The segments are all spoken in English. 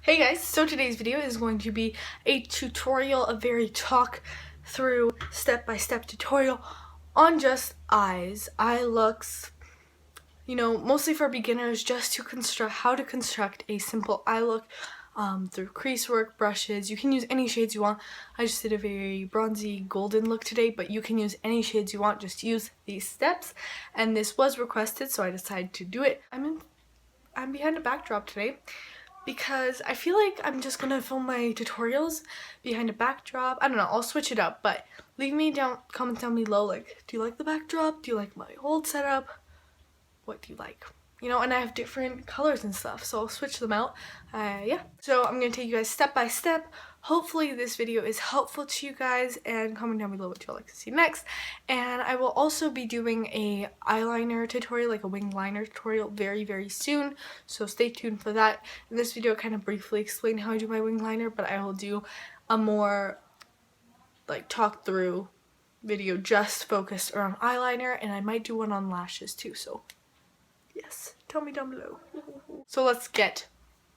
Hey guys, so today's video is going to be a tutorial, a very talk through step-by-step tutorial on just eyes, eye looks, mostly for beginners, just to construct how to construct a simple eye look through crease work, brushes. You can use any shades you want. I just did a very bronzy golden look today, but you can use any shades you want. Just use these steps, and this was requested, so I decided to do it. I'm behind a backdrop today because I feel like I'm just gonna film my tutorials behind a backdrop. I don't know, I'll switch it up, but leave me comments down below, like, do you like the backdrop? Do you like my old setup? What do you like? And I have different colors and stuff, so I'll switch them out. Yeah. So I'm gonna take you guys step by step. Hopefully this video is helpful to you guys, and comment down below what you'd like to see next. And I will also be doing a eyeliner tutorial, like a wing liner tutorial, very, very soon. So stay tuned for that. In this video, I kind of briefly explain how I do my wing liner, but I will do a more like talk through video just focused around eyeliner, and I might do one on lashes too, so yes, tell me down below. So let's get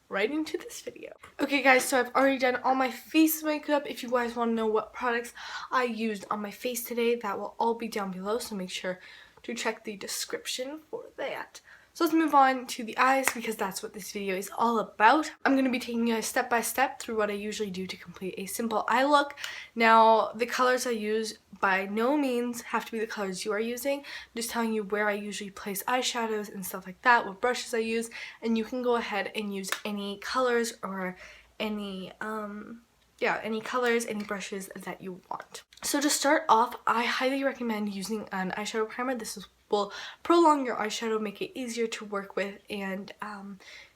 right into this video. Okay guys, so I've already done all my face makeup. If you guys want to know what products I used on my face today, that will all be down below, so make sure to check the description for that. So let's move on to the eyes, because that's what this video is all about. I'm going to be taking you guys step by step through what I usually do to complete a simple eye look. Now, the colors I use by no means have to be the colors you are using. I'm just telling you where I usually place eyeshadows and stuff like that, what brushes I use, and you can go ahead and use any colors or any colors, any brushes that you want. So to start off, I highly recommend using an eyeshadow primer. This will prolong your eyeshadow, make it easier to work with, and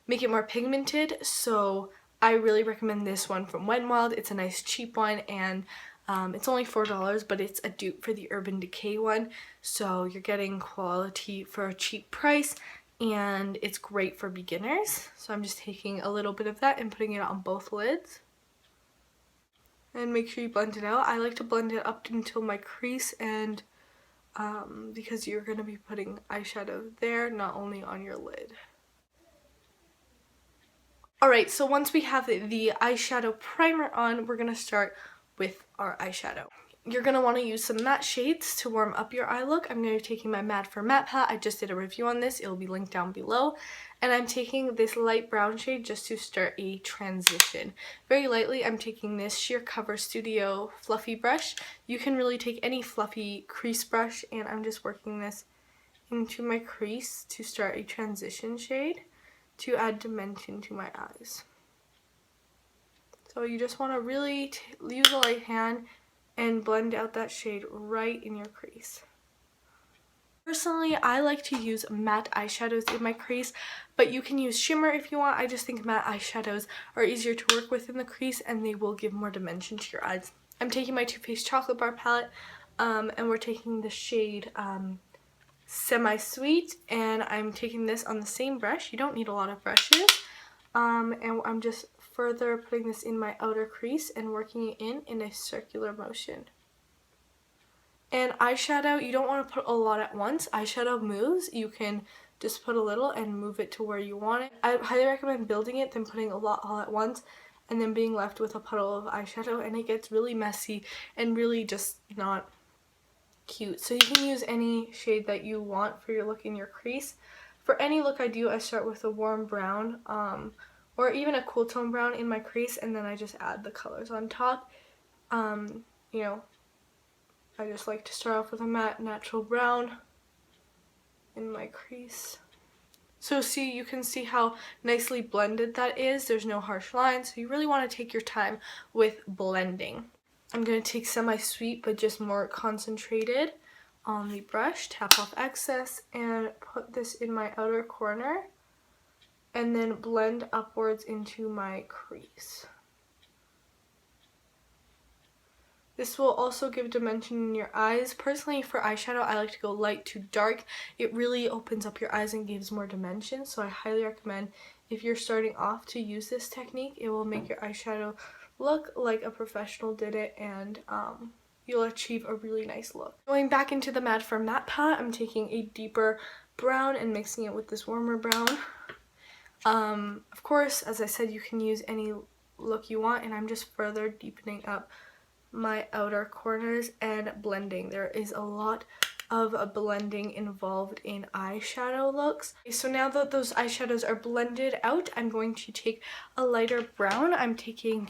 make it more pigmented. So I really recommend this one from Wet n Wild. It's a nice cheap one, and it's only $4, but it's a dupe for the Urban Decay one. So you're getting quality for a cheap price, and it's great for beginners. So I'm just taking a little bit of that and putting it on both lids. And make sure you blend it out. I like to blend it up until my crease, and because you're going to be putting eyeshadow there, not only on your lid. Alright, so once we have the eyeshadow primer on, we're going to start with our eyeshadow. You're going to want to use some matte shades to warm up your eye look. I'm going to be taking my Matte for Matte palette. I just did a review on this. It'll be linked down below. And I'm taking this light brown shade just to start a transition. Very lightly, I'm taking this Sheer Cover Studio fluffy brush. You can really take any fluffy crease brush, and I'm just working this into my crease to start a transition shade to add dimension to my eyes. So you just want to really use a light hand and blend out that shade right in your crease. Personally, I like to use matte eyeshadows in my crease, but you can use shimmer if you want. I just think matte eyeshadows are easier to work with in the crease, and they will give more dimension to your eyes. I'm taking my Too Faced Chocolate Bar palette, and we're taking the shade Semi-Sweet, and I'm taking this on the same brush. You don't need a lot of brushes, and I'm just further putting this in my outer crease and working it in a circular motion. And eyeshadow, you don't want to put a lot at once. Eyeshadow moves. You can just put a little and move it to where you want it. I highly recommend building it than putting a lot all at once and then being left with a puddle of eyeshadow, and it gets really messy and really just not cute. So you can use any shade that you want for your look in your crease. For any look I do, I start with a warm brown or even a cool tone brown in my crease, and then I just add the colors on top. I just like to start off with a matte natural brown in my crease. So see, you can see how nicely blended that is. There's no harsh lines, so you really want to take your time with blending. I'm going to take Semi-Sweet, but just more concentrated on the brush, tap off excess, and put this in my outer corner, and then blend upwards into my crease. This will also give dimension in your eyes. Personally, for eyeshadow, I like to go light to dark. It really opens up your eyes and gives more dimension, so I highly recommend, if you're starting off, to use this technique. It will make your eyeshadow look like a professional did it, and you'll achieve a really nice look. Going back into the Matte for Matte palette, I'm taking a deeper brown and mixing it with this warmer brown. Of course, as I said, you can use any look you want, and I'm just further deepening up my outer corners and blending. There is a lot of blending involved in eyeshadow looks. So now that those eyeshadows are blended out, I'm going to take a lighter brown. I'm taking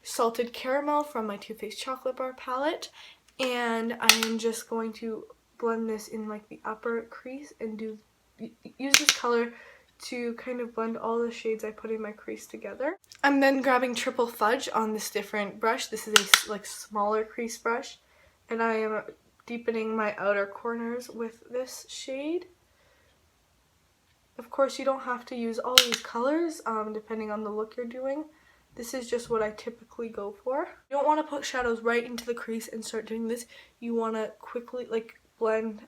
Salted Caramel from my Too Faced Chocolate Bar palette, and I'm just going to blend this in like the upper crease and use this color to kind of blend all the shades I put in my crease together. I'm then grabbing Triple Fudge on this different brush. This is a like smaller crease brush, and I am deepening my outer corners with this shade. Of course, you don't have to use all these colors depending on the look you're doing. This is just what I typically go for. You don't want to put shadows right into the crease and start doing this. You want to quickly like blend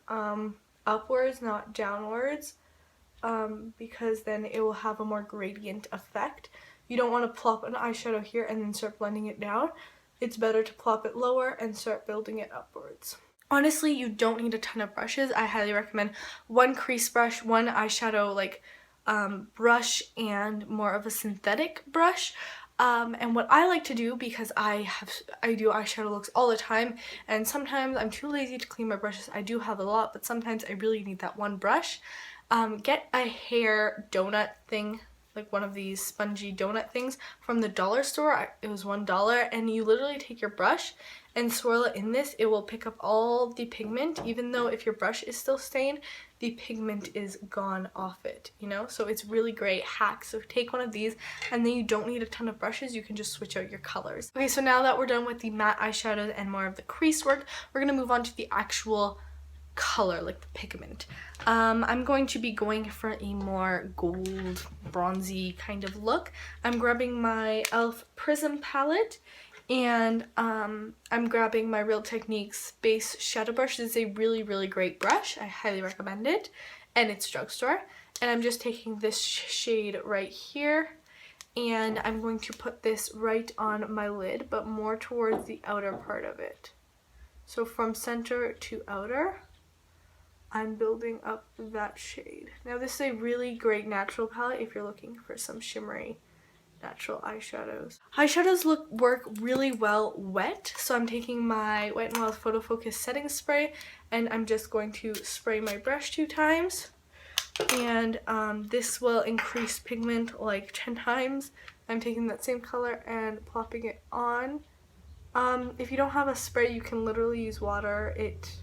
upwards, not downwards, because then it will have a more gradient effect. You don't want to plop an eyeshadow here and then start blending it down. It's better to plop it lower and start building it upwards. Honestly, you don't need a ton of brushes. I highly recommend one crease brush, one eyeshadow like brush, and more of a synthetic brush. And what I like to do, because I do eyeshadow looks all the time, and sometimes I'm too lazy to clean my brushes. I do have a lot, but sometimes I really need that one brush. Get a hair donut thing, like one of these spongy donut things from the dollar store. It was $1, and you literally take your brush and swirl it in this. It will pick up all the pigment, even though if your brush is still stained, the pigment is gone off it, you know? So it's really great hack. So take one of these, and then you don't need a ton of brushes. You can just switch out your colors. Okay, so now that we're done with the matte eyeshadows and more of the crease work, we're gonna move on to the actual color, like the pigment. I'm going to be going for a more gold, bronzy kind of look. I'm grabbing my e.l.f. Prism palette, and I'm grabbing my Real Techniques base shadow brush. This is a really, really great brush. I highly recommend it, and it's drugstore. And I'm just taking this shade right here, and I'm going to put this right on my lid, but more towards the outer part of it. So from center to outer, I'm building up that shade. Now this is a really great natural palette if you're looking for some shimmery natural eyeshadows. Eyeshadows work really well wet, so I'm taking my Wet n Wild Photofocus setting spray, and I'm just going to spray my brush 2 times, and this will increase pigment like 10 times. I'm taking that same color and plopping it on. If you don't have a spray, you can literally use water. It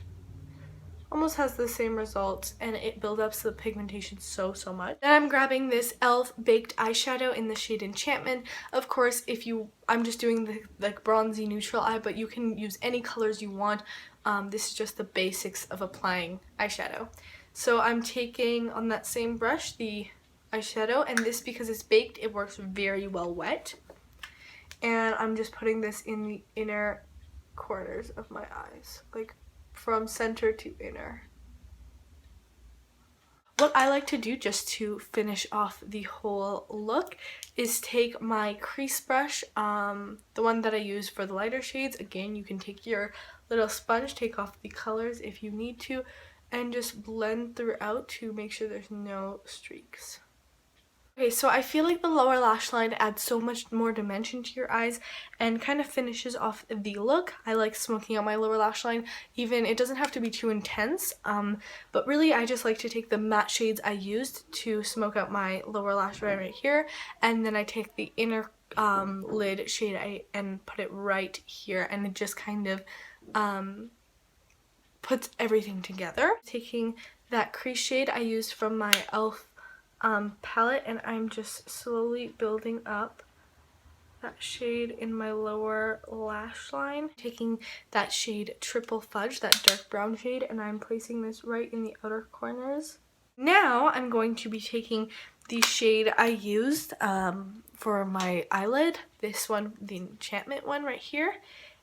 almost has the same results, and it builds up the pigmentation so much. Then I'm grabbing this e.l.f. baked eyeshadow in the shade Enchantment. Of course, I'm just doing the like bronzy neutral eye, but you can use any colors you want. This is just the basics of applying eyeshadow. So I'm taking on that same brush the eyeshadow, and this, because it's baked, it works very well wet. And I'm just putting this in the inner corners of my eyes, like from center to inner. What I like to do just to finish off the whole look is take my crease brush, the one that I use for the lighter shades. Again, you can take your little sponge, take off the colors if you need to, and just blend throughout to make sure there's no streaks. Okay, so I feel like the lower lash line adds so much more dimension to your eyes and kind of finishes off the look. I like smoking out my lower lash line. Even, it doesn't have to be too intense, but really I just like to take the matte shades I used to smoke out my lower lash line right here, and then I take the inner lid shade and put it right here, and it just kind of puts everything together. Taking that crease shade I used from my e.l.f. palette, and I'm just slowly building up that shade in my lower lash line. Taking that shade Triple Fudge, that dark brown shade, and I'm placing this right in the outer corners. Now I'm going to be taking the shade I used for my eyelid, this one, the Enchantment one right here,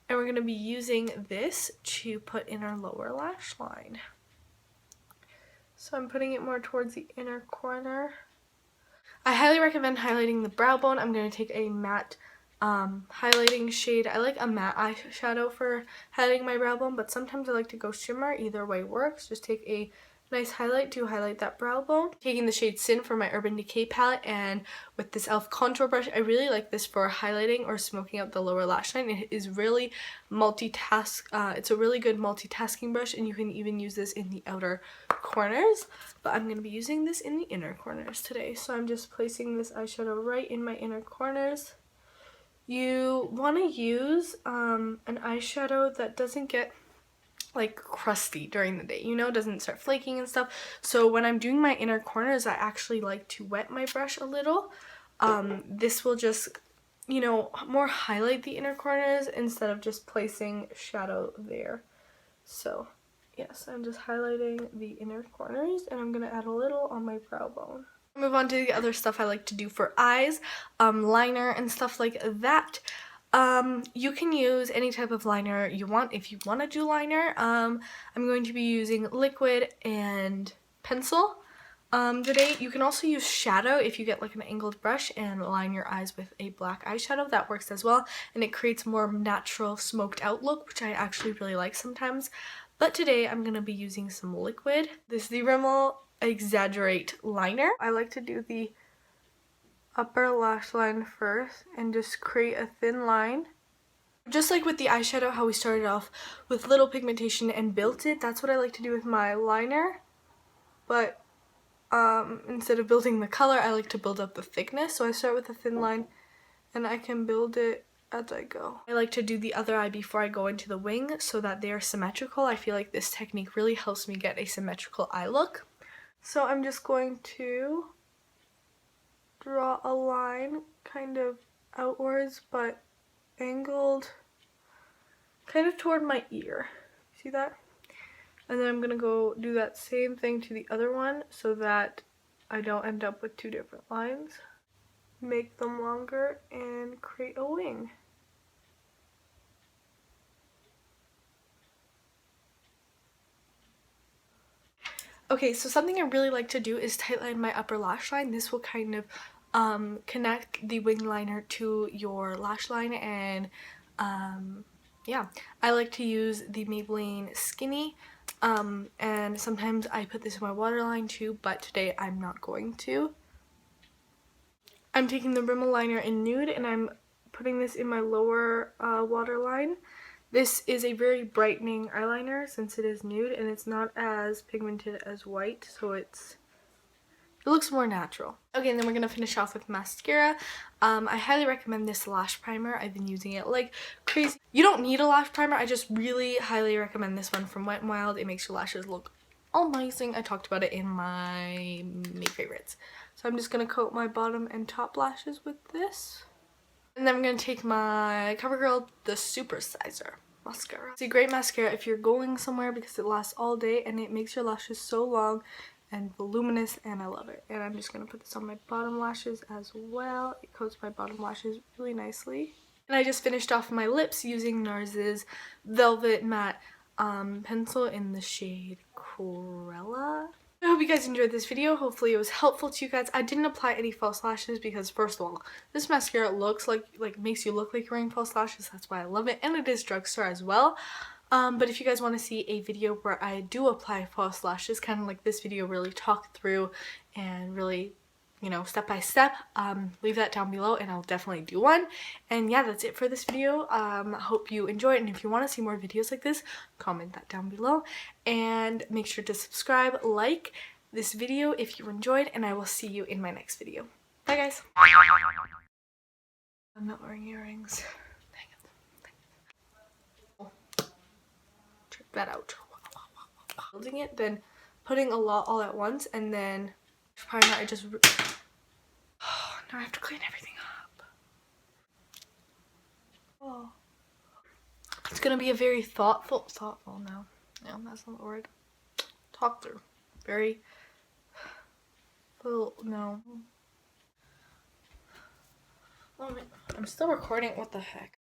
and we're going to be using this to put in our lower lash line. So I'm putting it more towards the inner corner. I highly recommend highlighting the brow bone. I'm going to take a matte highlighting shade. I like a matte eyeshadow for highlighting my brow bone, but sometimes I like to go shimmer. Either way works. Just take a nice highlight to highlight that brow bone. Taking the shade Sin from my Urban Decay palette, and with this e.l.f. contour brush, I really like this for highlighting or smoking out the lower lash line. It is really it's a really good multitasking brush, and you can even use this in the outer corners, but I'm going to be using this in the inner corners today. So I'm just placing this eyeshadow right in my inner corners. You want to use an eyeshadow that doesn't get like crusty during the day, you know, doesn't start flaking and stuff. So when I'm doing my inner corners, I actually like to wet my brush a little. This will just, you know, more highlight the inner corners instead of just placing shadow there. So yes, I'm just highlighting the inner corners, and I'm gonna add a little on my brow bone. Move on to the other stuff I like to do for eyes, liner and stuff like that. You can use any type of liner you want if you want to do liner. I'm going to be using liquid and pencil today. You can also use shadow if you get like an angled brush and line your eyes with a black eyeshadow. That works as well, and it creates more natural smoked out look, which I actually really like sometimes. But today I'm going to be using some liquid. This is the Rimmel Exaggerate liner. I like to do the upper lash line first and just create a thin line. Just like with the eyeshadow, how we started off with little pigmentation and built it, that's what I like to do with my liner. But instead of building the color, I like to build up the thickness. So I start with a thin line and I can build it as I go. I like to do the other eye before I go into the wing so that they are symmetrical. I feel like this technique really helps me get a symmetrical eye look. So I'm just going to draw a line kind of outwards but angled kind of toward my ear. See that? And then I'm gonna go do that same thing to the other one so that I don't end up with two different lines. Make them longer and create a wing. Okay, so something I really like to do is tightline my upper lash line. This will kind of connect the wing liner to your lash line, and yeah, I like to use the Maybelline Skinny, and sometimes I put this in my waterline too, but today I'm not going to. I'm taking the Rimmel liner in Nude and I'm putting this in my lower waterline. This is a very brightening eyeliner since it is nude and it's not as pigmented as white, so it looks more natural. Okay, and then we're gonna finish off with mascara. I highly recommend this lash primer. I've been using it like crazy. You don't need a lash primer. I just really highly recommend this one from Wet n Wild. It makes your lashes look amazing. I talked about it in my May favorites. So I'm just gonna coat my bottom and top lashes with this. And then I'm going to take my Covergirl The Super Sizer mascara. It's a great mascara if you're going somewhere because it lasts all day and it makes your lashes so long and voluminous, and I love it. And I'm just going to put this on my bottom lashes as well. It coats my bottom lashes really nicely. And I just finished off my lips using Nars's Velvet Matte pencil in the shade Cruella. I hope you guys enjoyed this video. Hopefully it was helpful to you guys. I didn't apply any false lashes because, first of all, this mascara looks like makes you look like you're wearing false lashes. That's why I love it, and it is drugstore as well. But if you guys want to see a video where I do apply false lashes, kind of like this video, really talk through and really, you know, step by step, leave that down below and I'll definitely do one. And yeah, that's it for this video. Hope you enjoyed, and if you want to see more videos like this, comment that down below, and make sure to subscribe, like this video if you enjoyed, and I will see you in my next video. Bye guys. I'm not wearing earrings. Dang it. Check that out. Building it, then putting a lot all at once, and then primer I just now I have to clean everything up. Oh. It's gonna be a very thoughtful no, that's not the word. Talk through. Very full, no. Oh, I'm still recording, what the heck?